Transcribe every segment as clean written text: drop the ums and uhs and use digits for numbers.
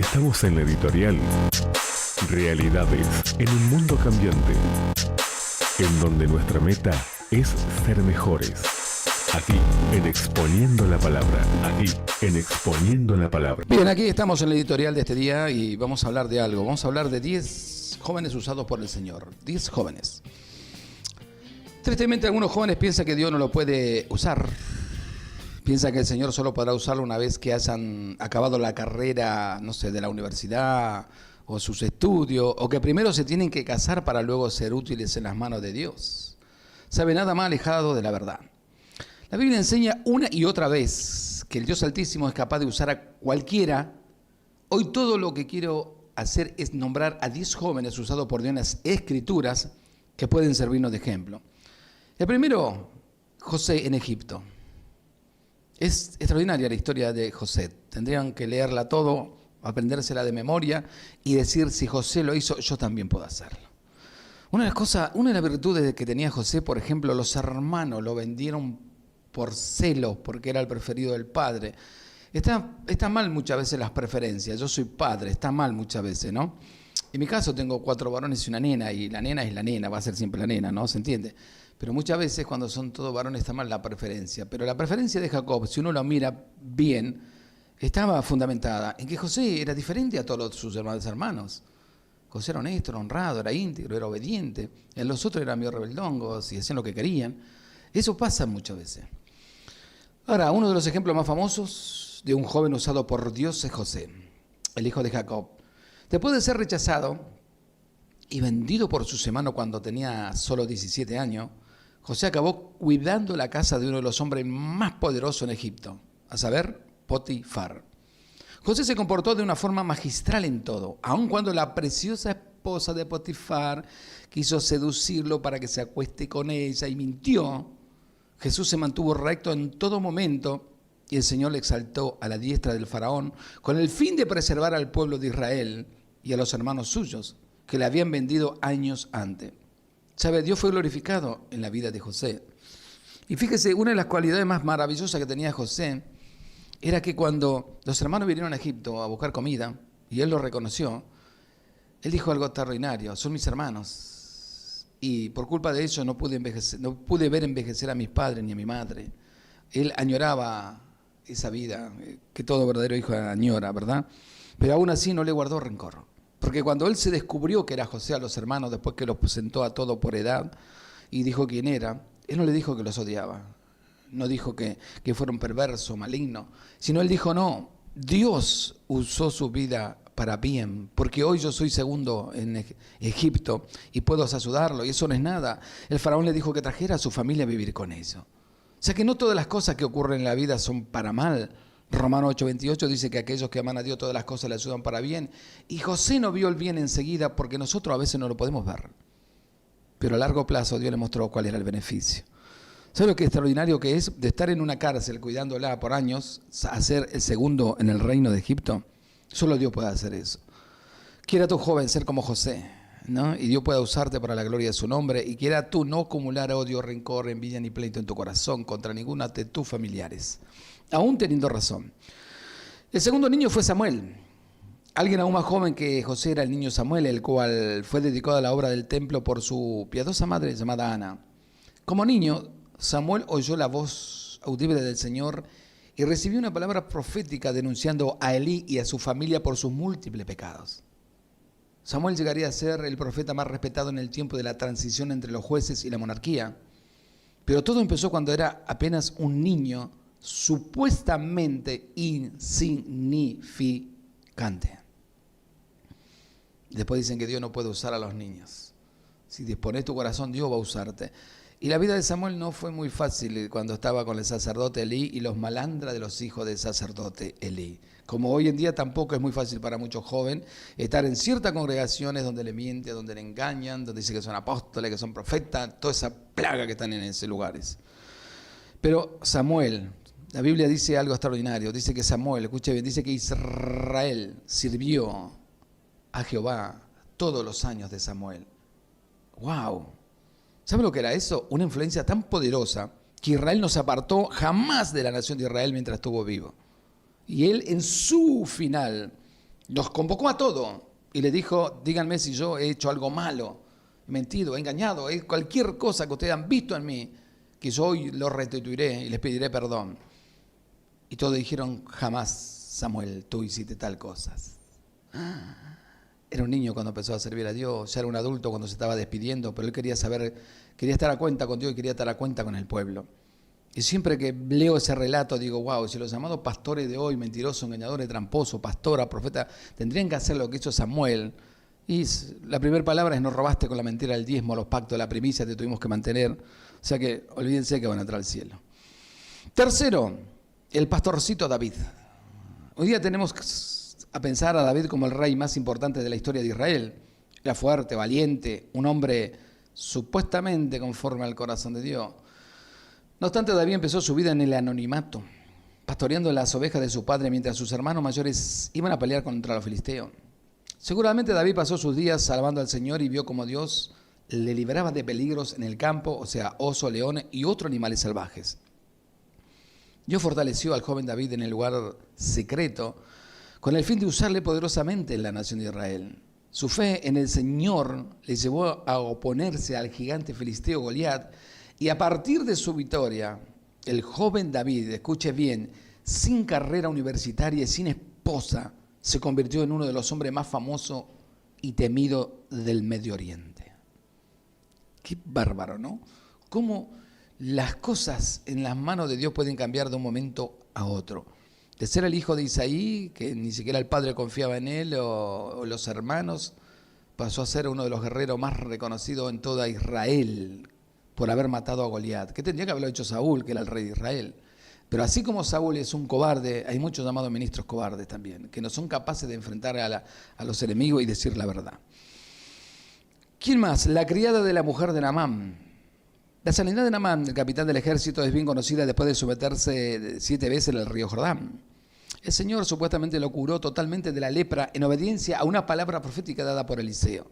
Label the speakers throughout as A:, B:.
A: Estamos en la editorial Realidades en un mundo cambiante, en donde nuestra meta es ser mejores. Aquí, en Exponiendo la Palabra. Aquí, en Exponiendo la Palabra.
B: Bien, aquí estamos en la editorial de este día y vamos a hablar de algo. Vamos a hablar de 10 jóvenes usados por el Señor. 10 jóvenes. Tristemente, algunos jóvenes piensan que Dios no lo puede usar. Piensan que el Señor solo podrá usarlo una vez que hayan acabado la carrera, no sé, de la universidad o sus estudios, o que primero se tienen que casar para luego ser útiles en las manos de Dios. Sabe, nada más alejado de la verdad. La Biblia enseña una y otra vez que el Dios Altísimo es capaz de usar a cualquiera. Hoy todo lo que quiero hacer es nombrar a 10 jóvenes usados por Dios en las Escrituras que pueden servirnos de ejemplo. El primero, José en Egipto. Es extraordinaria la historia de José. Tendrían que leerla todo, aprendérsela de memoria y decir, si José lo hizo, yo también puedo hacerlo. Una de las virtudes que tenía José, por ejemplo, los hermanos lo vendieron por celos, porque era el preferido del padre. Está mal muchas veces las preferencias. Yo soy padre, está mal muchas veces, ¿no? En mi caso tengo 4 varones y una nena, y la nena es la nena, va a ser siempre la nena, ¿no? ¿Se entiende? Pero muchas veces cuando son todos varones está mal la preferencia. Pero la preferencia de Jacob, si uno lo mira bien, estaba fundamentada en que José era diferente a todos sus hermanos. José era honesto, era honrado, era íntegro, era obediente. Los otros eran medio rebeldongos y hacían lo que querían. Eso pasa muchas veces. Ahora, uno de los ejemplos más famosos de un joven usado por Dios es José, el hijo de Jacob. Después de ser rechazado y vendido por sus hermanos cuando tenía solo 17 años, José acabó cuidando la casa de uno de los hombres más poderosos en Egipto, a saber, Potifar. José se comportó de una forma magistral en todo, aun cuando la preciosa esposa de Potifar quiso seducirlo para que se acueste con ella y mintió. Jesús se mantuvo recto en todo momento y el Señor le exaltó a la diestra del faraón con el fin de preservar al pueblo de Israel y a los hermanos suyos que le habían vendido años antes. ¿Sabe? Dios fue glorificado en la vida de José. Y fíjese, una de las cualidades más maravillosas que tenía José era que cuando los hermanos vinieron a Egipto a buscar comida y él los reconoció, él dijo algo extraordinario: son mis hermanos. Y por culpa de eso no pude ver envejecer a mis padres ni a mi madre. Él añoraba esa vida que todo verdadero hijo añora, ¿verdad? Pero aún así no le guardó rencor. Porque cuando él se descubrió que era José a los hermanos, después que los presentó a todos por edad y dijo quién era, él no le dijo que los odiaba. No dijo que fueron perversos, malignos, sino él dijo, no, Dios usó su vida para bien, porque hoy yo soy segundo en Egipto y puedo ayudarlo, y eso no es nada. El faraón le dijo que trajera a su familia a vivir con eso. O sea que no todas las cosas que ocurren en la vida son para mal. Romanos 8:28 dice que aquellos que aman a Dios todas las cosas le ayudan para bien. Y José no vio el bien enseguida porque nosotros a veces no lo podemos ver. Pero a largo plazo Dios le mostró cuál era el beneficio. ¿Sabes lo que extraordinario que es de estar en una cárcel cuidándola por años, a ser el segundo en el reino de Egipto? Solo Dios puede hacer eso. Quiera tu joven ser como José, ¿no? Y Dios pueda usarte para la gloria de su nombre. Y quiera tú no acumular odio, rencor, envidia ni pleito en tu corazón contra ninguna de tus familiares, aún teniendo razón. El segundo niño fue Samuel. Alguien aún más joven que José era el niño Samuel, el cual fue dedicado a la obra del templo por su piadosa madre llamada Ana. Como niño, Samuel oyó la voz audible del Señor y recibió una palabra profética denunciando a Elí y a su familia por sus múltiples pecados. Samuel llegaría a ser el profeta más respetado en el tiempo de la transición entre los jueces y la monarquía. Pero todo empezó cuando era apenas un niño supuestamente insignificante. Después dicen que Dios no puede usar a los niños. Si dispones tu corazón, Dios va a usarte. Y la vida de Samuel no fue muy fácil cuando estaba con el sacerdote Elí y los malandras de los hijos del sacerdote Elí. Como hoy en día tampoco es muy fácil para muchos jóvenes estar en ciertas congregaciones donde le mienten, donde le engañan, donde dicen que son apóstoles, que son profetas, toda esa plaga que están en esos lugares. Pero Samuel, la Biblia dice algo extraordinario. Dice que Samuel, escuche bien, dice que Israel sirvió a Jehová todos los años de Samuel. ¡Wow! ¿Sabe lo que era eso? Una influencia tan poderosa que Israel no se apartó jamás de la nación de Israel mientras estuvo vivo. Y él en su final Los convocó a todos y le dijo, díganme si yo he hecho algo malo, he mentido, he engañado, cualquier cosa que ustedes han visto en mí, que yo hoy lo restituiré y les pediré perdón. Y todos dijeron, jamás, Samuel, tú hiciste tal cosas. Era un niño cuando empezó a servir a Dios, ya era un adulto cuando se estaba despidiendo, pero él quería estar a cuenta con Dios y quería estar a cuenta con el pueblo. Y siempre que leo ese relato digo, wow, si los llamados pastores de hoy, mentirosos, engañadores, tramposos, pastora, profeta, tendrían que hacer lo que hizo Samuel. Y la primera palabra es, no robaste con la mentira el diezmo, los pactos, la primicia, te tuvimos que mantener. O sea que olvídense que van a entrar al cielo. Tercero, el pastorcito David. Hoy día tenemos a pensar a David como el rey más importante de la historia de Israel. Era fuerte, valiente, un hombre supuestamente conforme al corazón de Dios. No obstante, David empezó su vida en el anonimato, pastoreando las ovejas de su padre mientras sus hermanos mayores iban a pelear contra los filisteos. Seguramente David pasó sus días salvando al Señor y vio cómo Dios le libraba de peligros en el campo, o sea, oso, leones y otros animales salvajes. Dios fortaleció al joven David en el lugar secreto con el fin de usarle poderosamente en la nación de Israel. Su fe en el Señor le llevó a oponerse al gigante filisteo Goliat. Y a partir de su victoria, el joven David, escuche bien, sin carrera universitaria y sin esposa, se convirtió en uno de los hombres más famosos y temidos del Medio Oriente. Qué bárbaro, ¿no? Cómo las cosas en las manos de Dios pueden cambiar de un momento a otro. De ser el hijo de Isaí, que ni siquiera el padre confiaba en él, o los hermanos, pasó a ser uno de los guerreros más reconocidos en toda Israel, por haber matado a Goliat, que tendría que haberlo hecho Saúl, que era el rey de Israel. Pero así como Saúl es un cobarde, hay muchos llamados ministros cobardes también, que no son capaces de enfrentar a los enemigos y decir la verdad. ¿Quién más? La criada de la mujer de Naamán. La sanidad de Naamán, el capitán del ejército, es bien conocida después de someterse 7 veces en el río Jordán. El Señor supuestamente lo curó totalmente de la lepra en obediencia a una palabra profética dada por Eliseo.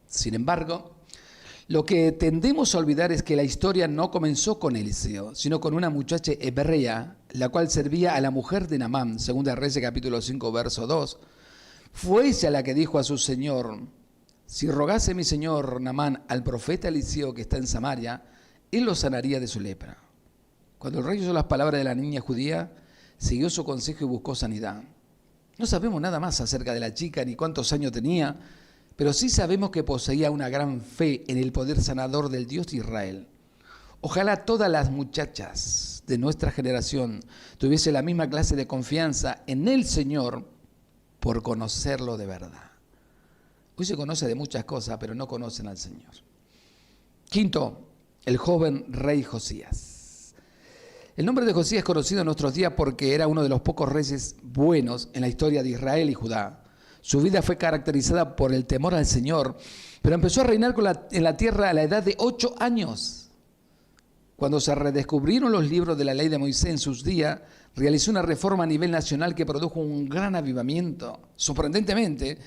B: Sin embargo, lo que tendemos a olvidar es que la historia no comenzó con Eliseo, sino con una muchacha hebrea, la cual servía a la mujer de Naamán, 2 Reyes capítulo 5, verso 2. Fue ella la que dijo a su señor, si rogase mi señor Naamán al profeta Eliseo que está en Samaria, él lo sanaría de su lepra. Cuando el rey oyó las palabras de la niña judía, siguió su consejo y buscó sanidad. No sabemos nada más acerca de la chica ni cuántos años tenía, pero sí sabemos que poseía una gran fe en el poder sanador del Dios de Israel. Ojalá todas las muchachas de nuestra generación tuviesen la misma clase de confianza en el Señor por conocerlo de verdad. Hoy se conoce de muchas cosas, pero no conocen al Señor. Quinto, el joven rey Josías. El nombre de Josías es conocido en nuestros días porque era uno de los pocos reyes buenos en la historia de Israel y Judá. Su vida fue caracterizada por el temor al Señor, pero empezó a reinar en la tierra a la edad de 8 años. Cuando se redescubrieron los libros de la ley de Moisés en sus días, realizó una reforma a nivel nacional que produjo un gran avivamiento. Sorprendentemente,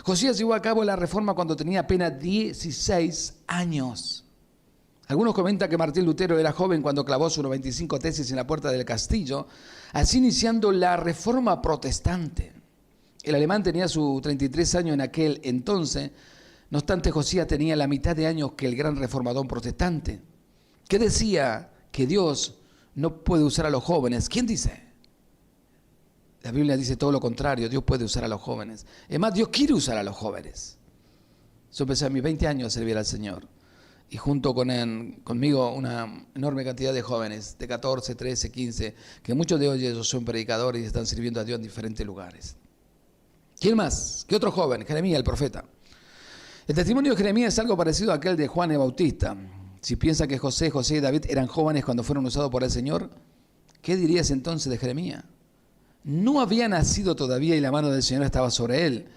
B: Josías llevó a cabo la reforma cuando tenía apenas 16 años. Algunos comentan que Martín Lutero era joven cuando clavó sus 95 tesis en la puerta del castillo, así iniciando la reforma protestante. El alemán tenía sus 33 años en aquel entonces, no obstante Josías tenía la mitad de años que el gran reformador protestante, que decía que Dios no puede usar a los jóvenes. ¿Quién dice? La Biblia dice todo lo contrario, Dios puede usar a los jóvenes. Es más, Dios quiere usar a los jóvenes. Yo empecé a mis 20 años a servir al Señor y junto conmigo una enorme cantidad de jóvenes de 14, 13, 15, que muchos de ellos son predicadores y están sirviendo a Dios en diferentes lugares. ¿Quién más? ¿Qué otro joven? Jeremías, el profeta. El testimonio de Jeremías es algo parecido a aquel de Juan el Bautista. Si piensa que José y David eran jóvenes cuando fueron usados por el Señor, ¿qué dirías entonces de Jeremías? No había nacido todavía y la mano del Señor estaba sobre él.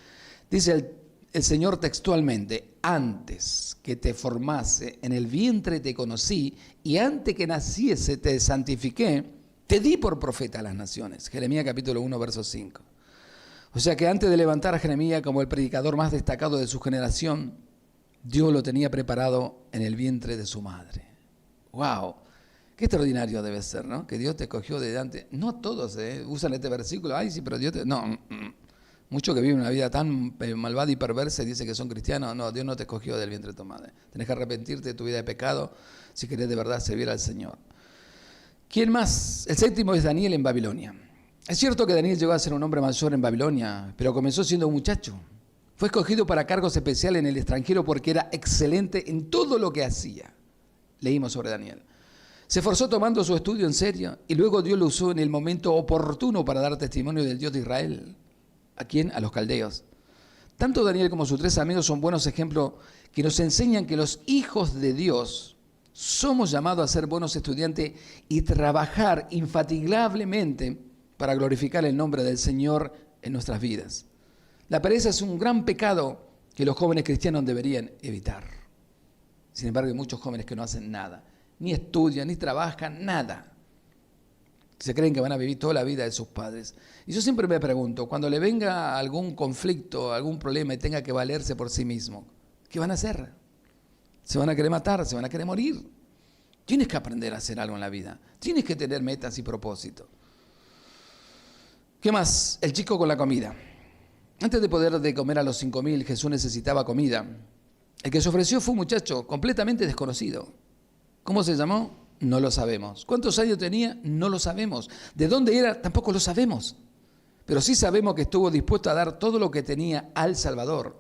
B: Dice el Señor textualmente, antes que te formase en el vientre te conocí y antes que naciese te santifiqué, te di por profeta a las naciones. Jeremías capítulo 1, verso 5. O sea que antes de levantar a Jeremías como el predicador más destacado de su generación, Dios lo tenía preparado en el vientre de su madre. ¡Wow! Qué extraordinario debe ser, ¿no? Que Dios te escogió de antes. No todos usan este versículo. Ay, sí, pero Dios te... No. Muchos que viven una vida tan malvada y perversa y dicen que son cristianos. No, Dios no te escogió del vientre de tu madre. Tenés que arrepentirte de tu vida de pecado si querés de verdad servir al Señor. ¿Quién más? El séptimo es Daniel en Babilonia. Es cierto que Daniel llegó a ser un hombre mayor en Babilonia, pero comenzó siendo un muchacho. Fue escogido para cargos especiales en el extranjero porque era excelente en todo lo que hacía. Leímos sobre Daniel. Se esforzó tomando su estudio en serio y luego Dios lo usó en el momento oportuno para dar testimonio del Dios de Israel. ¿A quién? A los caldeos. Tanto Daniel como sus 3 amigos son buenos ejemplos que nos enseñan que los hijos de Dios somos llamados a ser buenos estudiantes y trabajar infatigablemente para glorificar el nombre del Señor en nuestras vidas. La pereza es un gran pecado que los jóvenes cristianos deberían evitar. Sin embargo, hay muchos jóvenes que no hacen nada, ni estudian, ni trabajan, nada. Se creen que van a vivir toda la vida de sus padres. Y yo siempre me pregunto, cuando le venga algún conflicto, algún problema y tenga que valerse por sí mismo, ¿qué van a hacer? Se van a querer matar, se van a querer morir. Tienes que aprender a hacer algo en la vida. Tienes que tener metas y propósitos. ¿Qué más? El chico con la comida. Antes de poder de comer a los 5,000, Jesús necesitaba comida. El que se ofreció fue un muchacho completamente desconocido. ¿Cómo se llamó? No lo sabemos. ¿Cuántos años tenía? No lo sabemos. ¿De dónde era? Tampoco lo sabemos. Pero sí sabemos que estuvo dispuesto a dar todo lo que tenía al Salvador.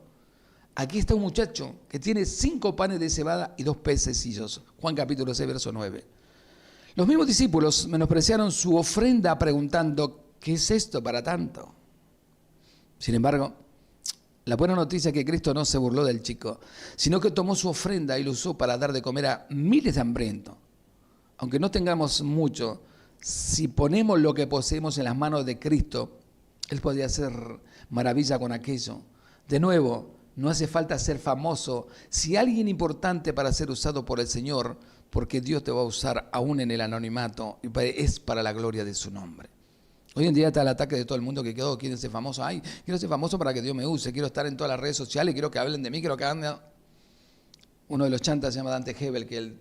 B: Aquí está un muchacho que tiene 5 panes de cebada y 2 pececillos. Juan capítulo 6, verso 9. Los mismos discípulos menospreciaron su ofrenda preguntando, ¿qué es esto para tanto? Sin embargo, la buena noticia es que Cristo no se burló del chico, sino que tomó su ofrenda y lo usó para dar de comer a miles de hambrientos. Aunque no tengamos mucho, si ponemos lo que poseemos en las manos de Cristo, Él podría hacer maravilla con aquello. De nuevo, no hace falta ser famoso, si alguien importante para ser usado por el Señor, porque Dios te va a usar aún en el anonimato y es para la gloria de su nombre. Hoy en día está el ataque de todo el mundo que quiere ser famoso. Ay, quiero ser famoso para que Dios me use, quiero estar en todas las redes sociales, quiero que hablen de mí, quiero que hablen. Uno de los chantas se llama Dante Hebel, que él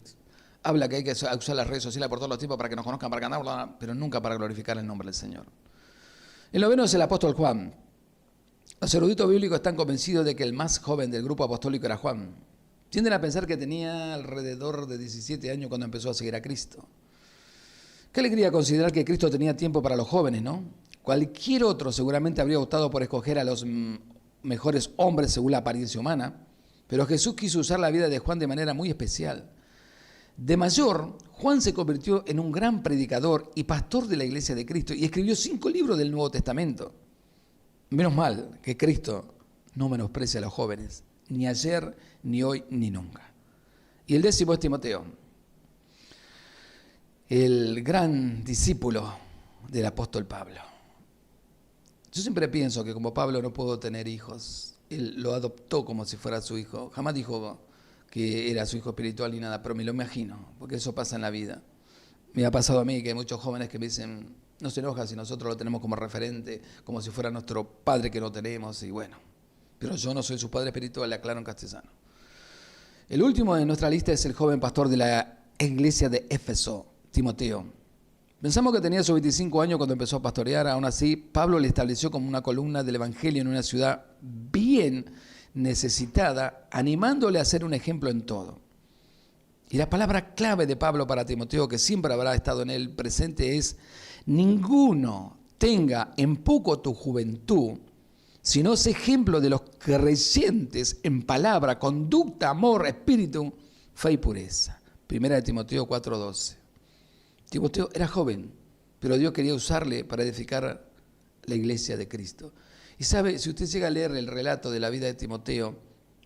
B: habla que hay que usar las redes sociales por todos los tiempos para que nos conozcan, para ganar, pero nunca para glorificar el nombre del Señor. El noveno es el apóstol Juan. Los eruditos bíblicos están convencidos de que el más joven del grupo apostólico era Juan. Tienden a pensar que tenía alrededor de 17 años cuando empezó a seguir a Cristo. Qué alegría considerar que Cristo tenía tiempo para los jóvenes, ¿no? Cualquier otro seguramente habría optado por escoger a los mejores hombres según la apariencia humana, pero Jesús quiso usar la vida de Juan de manera muy especial. De mayor, Juan se convirtió en un gran predicador y pastor de la iglesia de Cristo y escribió 5 libros del Nuevo Testamento. Menos mal que Cristo no menosprecia a los jóvenes, ni ayer, ni hoy, ni nunca. Y el 10º es Timoteo, el gran discípulo del apóstol Pablo. Yo siempre pienso que como Pablo no pudo tener hijos, él lo adoptó como si fuera su hijo. Jamás dijo que era su hijo espiritual ni nada, pero me lo imagino, porque eso pasa en la vida. Me ha pasado a mí que hay muchos jóvenes que me dicen, no se enoja si nosotros lo tenemos como referente, como si fuera nuestro padre que no tenemos, y bueno, pero yo no soy su padre espiritual, le aclaro en castellano. El último de nuestra lista es el joven pastor de la iglesia de Éfeso, Timoteo. Pensamos que tenía sus 25 años cuando empezó a pastorear, aún así Pablo le estableció como una columna del evangelio en una ciudad bien necesitada, animándole a ser un ejemplo en todo. Y la palabra clave de Pablo para Timoteo, que siempre habrá estado en él presente, es: ninguno tenga en poco tu juventud, sino es ejemplo de los creyentes en palabra, conducta, amor, espíritu, fe y pureza. Primera de Timoteo 4:12. Timoteo era joven, pero Dios quería usarle para edificar la iglesia de Cristo. Y sabe, si usted llega a leer el relato de la vida de Timoteo,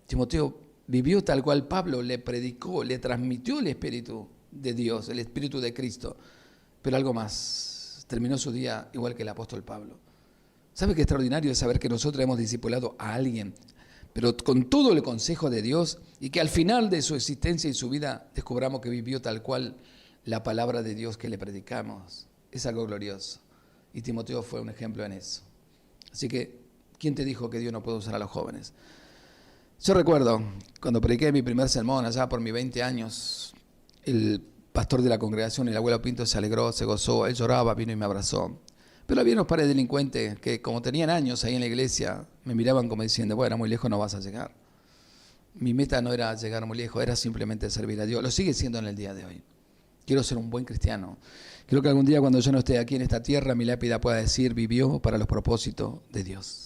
B: Timoteo vivió tal cual Pablo le predicó, le transmitió el Espíritu de Dios, el Espíritu de Cristo. Pero algo más, terminó su día igual que el apóstol Pablo. ¿Sabe qué extraordinario es saber que nosotros hemos discipulado a alguien, pero con todo el consejo de Dios, y que al final de su existencia y su vida descubramos que vivió tal cual la palabra de Dios que le predicamos? Es algo glorioso. Y Timoteo fue un ejemplo en eso. Así que, ¿quién te dijo que Dios no puede usar a los jóvenes? Yo recuerdo, cuando prediqué mi primer sermón, allá por mis 20 años, el pastor de la congregación, el abuelo Pinto, se alegró, se gozó, él lloraba, vino y me abrazó. Pero había unos pares delincuentes que, como tenían años ahí en la iglesia, me miraban como diciendo, bueno, muy lejos no vas a llegar. Mi meta no era llegar muy lejos, era simplemente servir a Dios. Lo sigue siendo en el día de hoy. Quiero ser un buen cristiano. Quiero que algún día, cuando yo no esté aquí en esta tierra, mi lápida pueda decir, vivió para los propósitos de Dios.